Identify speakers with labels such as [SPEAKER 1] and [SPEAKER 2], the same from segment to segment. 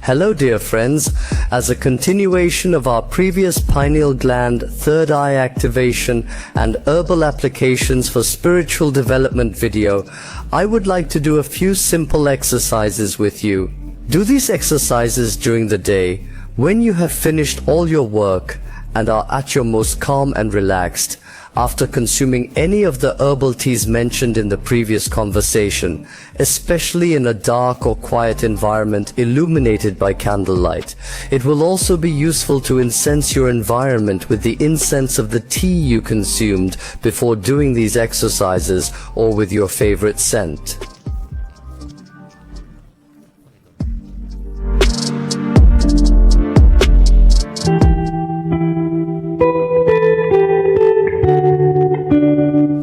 [SPEAKER 1] Hello dear friends, as a continuation of our previous pineal gland, third eye activation and herbal applications for spiritual development video, I would like to do a few simple exercises with you. Do these exercises during the day when you have finished all your work and are at your most calm and relaxed, after consuming any of the herbal teas mentioned in the previous conversation, especially in a dark or quiet environment illuminated by candlelight. It will also be useful to incense your environment with the incense of the tea you consumed before doing these exercises, or with your favorite scent.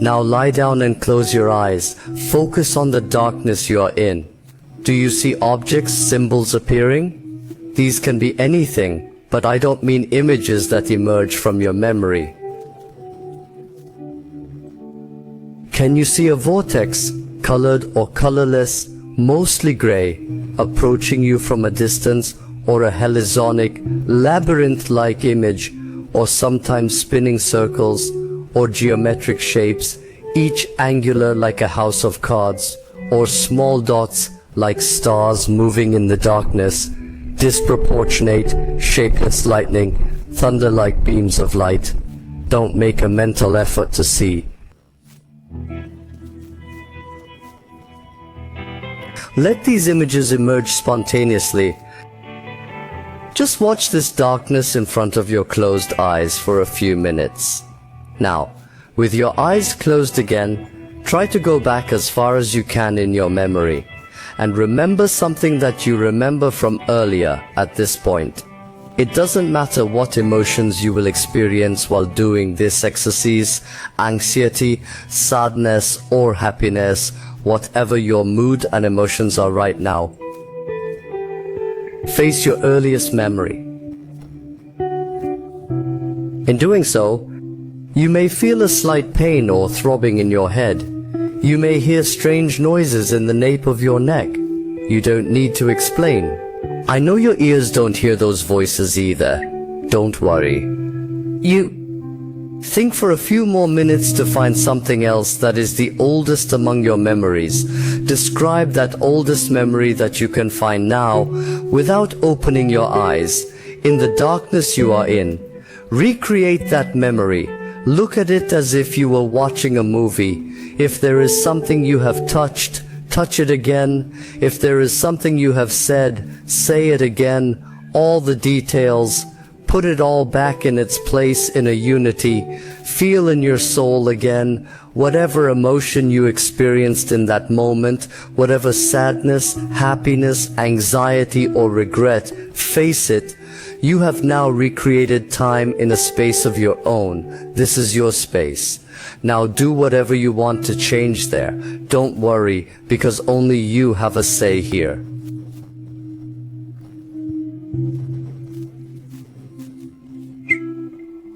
[SPEAKER 1] Now lie down and close your eyes. Focus on the darkness you are in. Do you see objects, symbols appearing? These can be anything, but I don't mean images that emerge from your memory. Can you see a vortex, colored or colorless, mostly gray, approaching you from a distance, or a helizonic, labyrinth-like image, or sometimes spinning circles, or geometric shapes, each angular like a house of cards, or small dots like stars moving in the darkness, disproportionate, shapeless lightning, thunder like beams of light. Don't make a mental effort to see. Let these images emerge spontaneously. Just watch this darkness in front of your closed eyes for a few minutes. Now, with your eyes closed again, try to go back as far as you can in your memory, and remember something that you remember from earlier at this point. It doesn't matter what emotions you will experience while doing this exercise, anxiety, sadness, or happiness, whatever your mood and emotions are right now. Face your earliest memory. In doing so, you may feel a slight pain or throbbing in your head. You may hear strange noises in the nape of your neck. You don't need to explain. I know your ears don't hear those voices either. Don't worry. You think for a few more minutes to find something else that is the oldest among your memories. Describe that oldest memory that you can find now without opening your eyes, in the darkness you are in. Recreate that memory. Look at it as if you were watching a movie. If there is something you have touched, touch it again. If there is something you have said, say it again. All the details. Put it all back in its place in a unity. Feel in your soul again whatever emotion you experienced in that moment, whatever sadness, happiness, anxiety, or regret. Face it. You have now recreated time in a space of your own. This is your space. Now do whatever you want to change there. Don't worry, because only you have a say here.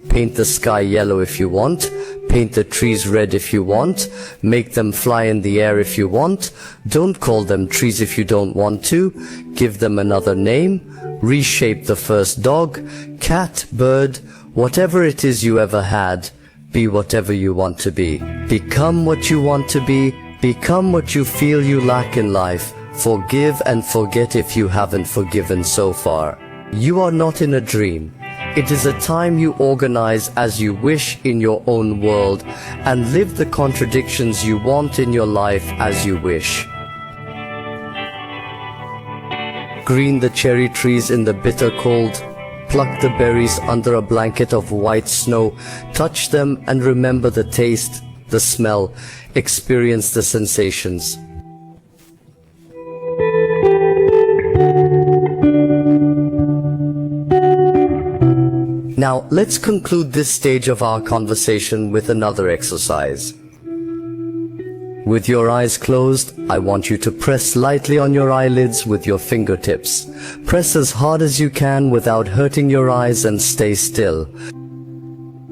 [SPEAKER 1] Paint the sky yellow if you want. Paint the trees red if you want. Make them fly in the air if you want. Don't call them trees if you don't want to. Give them another name. Reshape the first dog, cat, bird, whatever it is you ever had. Be whatever you want to be. Become what you want to be. Become what you feel you lack in life. Forgive and forget if you haven't forgiven so far. You are not in a dream. It is a time you organize as you wish in your own world, and live the contradictions you want in your life as you wish. Green the cherry trees in the bitter cold. Pluck the berries under a blanket of white snow. Touch them and remember the taste, the smell. Experience the sensations. Now, let's conclude this stage of our conversation with another exercise. With your eyes closed, I want you to press lightly on your eyelids with your fingertips. Press as hard as you can without hurting your eyes and stay still.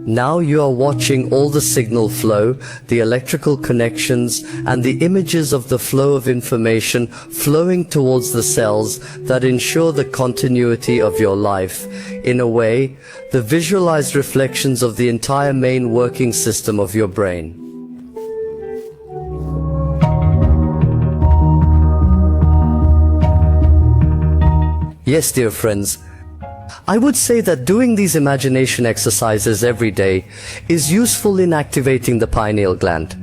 [SPEAKER 1] Now you are watching all the signal flow, the electrical connections, and the images of the flow of information flowing towards the cells that ensure the continuity of your life. In a way, the visualized reflections of the entire main working system of your brain. Yes, dear friends, I would say that doing these imagination exercises every day is useful in activating the pineal gland.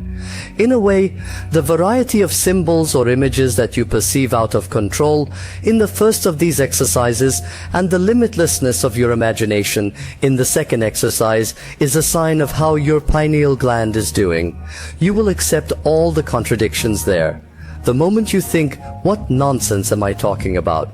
[SPEAKER 1] In a way, the variety of symbols or images that you perceive out of control in the first of these exercises and the limitlessness of your imagination in the second exercise is a sign of how your pineal gland is doing. You will accept all the contradictions there. The moment you think, what nonsense am I talking about?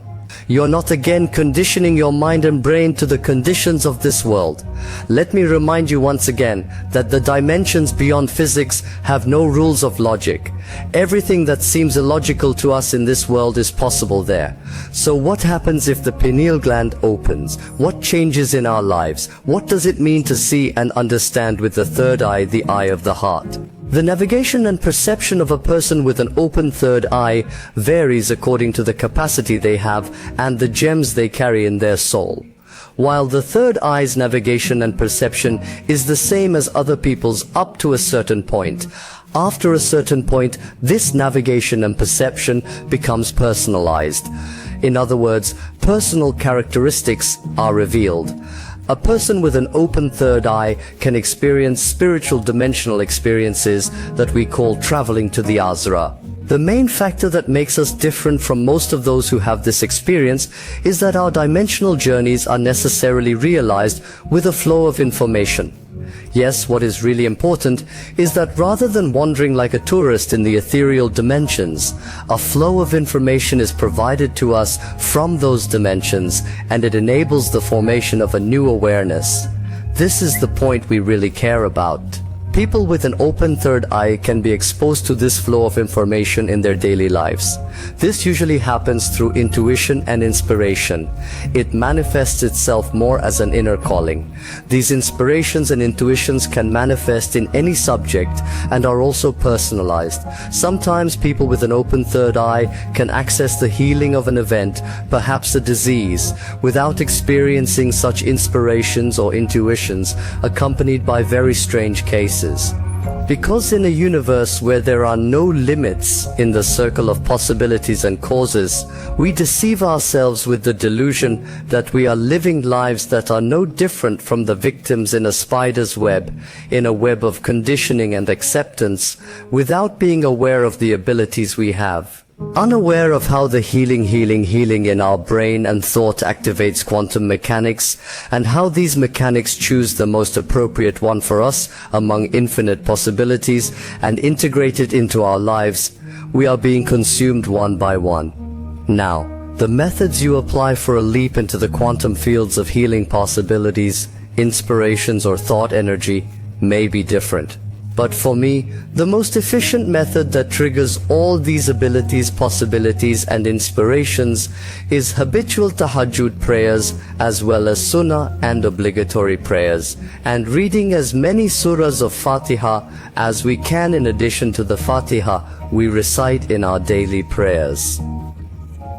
[SPEAKER 1] You're not again conditioning your mind and brain to the conditions of this world. Let me remind you once again that the dimensions beyond physics have no rules of logic. Everything that seems illogical to us in this world is possible there. So what happens if the pineal gland opens? What changes in our lives? What does it mean to see and understand with the third eye, the eye of the heart? The navigation and perception of a person with an open third eye varies according to the capacity they have and the gems they carry in their soul. While the third eye's navigation and perception is the same as other people's up to a certain point, after a certain point, this navigation and perception becomes personalized. In other words, personal characteristics are revealed. A person with an open third eye can experience spiritual dimensional experiences that we call traveling to the Azra. The main factor that makes us different from most of those who have this experience is that our dimensional journeys are necessarily realized with a flow of information. Yes, what is really important is that rather than wandering like a tourist in the ethereal dimensions, a flow of information is provided to us from those dimensions, and it enables the formation of a new awareness. This is the point we really care about. People with an open third eye can be exposed to this flow of information in their daily lives. This usually happens through intuition and inspiration. It manifests itself more as an inner calling. These inspirations and intuitions can manifest in any subject and are also personalized. Sometimes people with an open third eye can access the healing of an event, perhaps a disease, without experiencing such inspirations or intuitions accompanied by very strange cases. Because in a universe where there are no limits in the circle of possibilities and causes, we deceive ourselves with the delusion that we are living lives that are no different from the victims in a spider's web, in a web of conditioning and acceptance, without being aware of the abilities we have. Unaware of how the healing in our brain and thought activates quantum mechanics, and how these mechanics choose the most appropriate one for us among infinite possibilities and integrate it into our lives, we are being consumed one by one. Now, the methods you apply for a leap into the quantum fields of healing possibilities, inspirations, or thought energy may be different. But for me, the most efficient method that triggers all these abilities, possibilities, and inspirations is habitual tahajjud prayers as well as sunnah and obligatory prayers, and reading as many surahs of Fatiha as we can in addition to the Fatiha we recite in our daily prayers.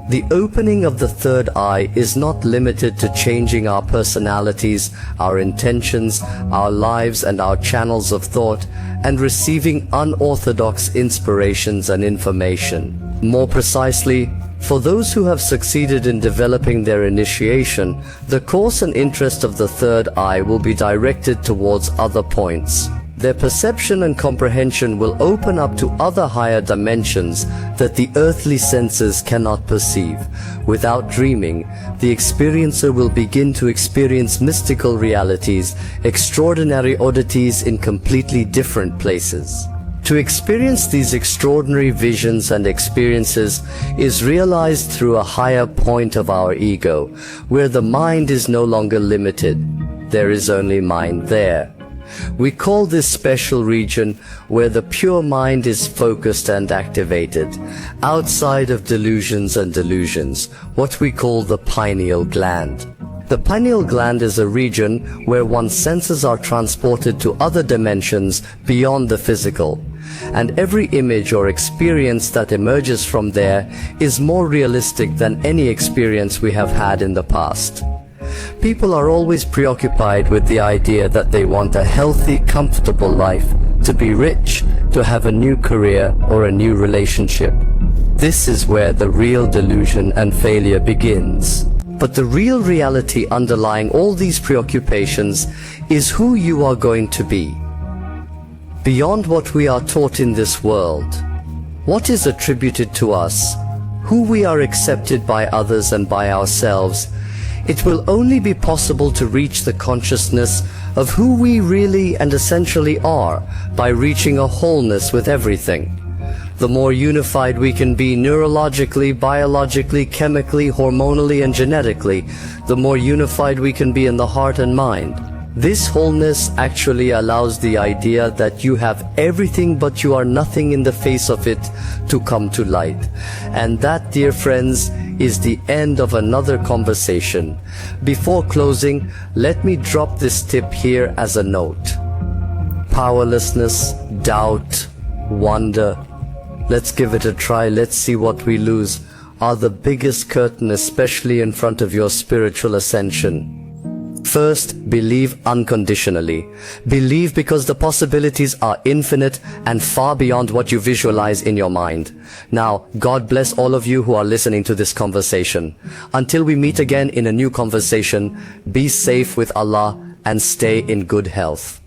[SPEAKER 1] The opening of the third eye is not limited to changing our personalities, our intentions, our lives, and our channels of thought, and receiving unorthodox inspirations and information. More precisely, for those who have succeeded in developing their initiation, the course and interest of the third eye will be directed towards other points. Their perception and comprehension will open up to other higher dimensions that the earthly senses cannot perceive. Without dreaming, the experiencer will begin to experience mystical realities, extraordinary oddities in completely different places. To experience these extraordinary visions and experiences is realized through a higher point of our ego, where the mind is no longer limited. There is only mind there. We call this special region where the pure mind is focused and activated, outside of delusions and delusions, what we call the pineal gland. The pineal gland is a region where one's senses are transported to other dimensions beyond the physical, and every image or experience that emerges from there is more realistic than any experience we have had in the past. People are always preoccupied with the idea that they want a healthy, comfortable life, to be rich, to have a new career or a new relationship. This is where the real delusion and failure begins. But the real reality underlying all these preoccupations is who you are going to be. Beyond what we are taught in this world, what is attributed to us, who we are accepted by others and by ourselves, it will only be possible to reach the consciousness of who we really and essentially are by reaching a wholeness with everything. The more unified we can be neurologically, biologically, chemically, hormonally, and genetically, the more unified we can be in the heart and mind. This wholeness actually allows the idea that you have everything but you are nothing in the face of it to come to light. And that, dear friends, is the end of another conversation. Before closing, let me drop this tip here as a note. Powerlessness, doubt, wonder, let's give it a try, let's see what we lose, are the biggest curtain, especially in front of your spiritual ascension. First, believe unconditionally. Believe because the possibilities are infinite and far beyond what you visualize in your mind. Now, God bless all of you who are listening to this conversation. Until we meet again in a new conversation, be safe with Allah and stay in good health.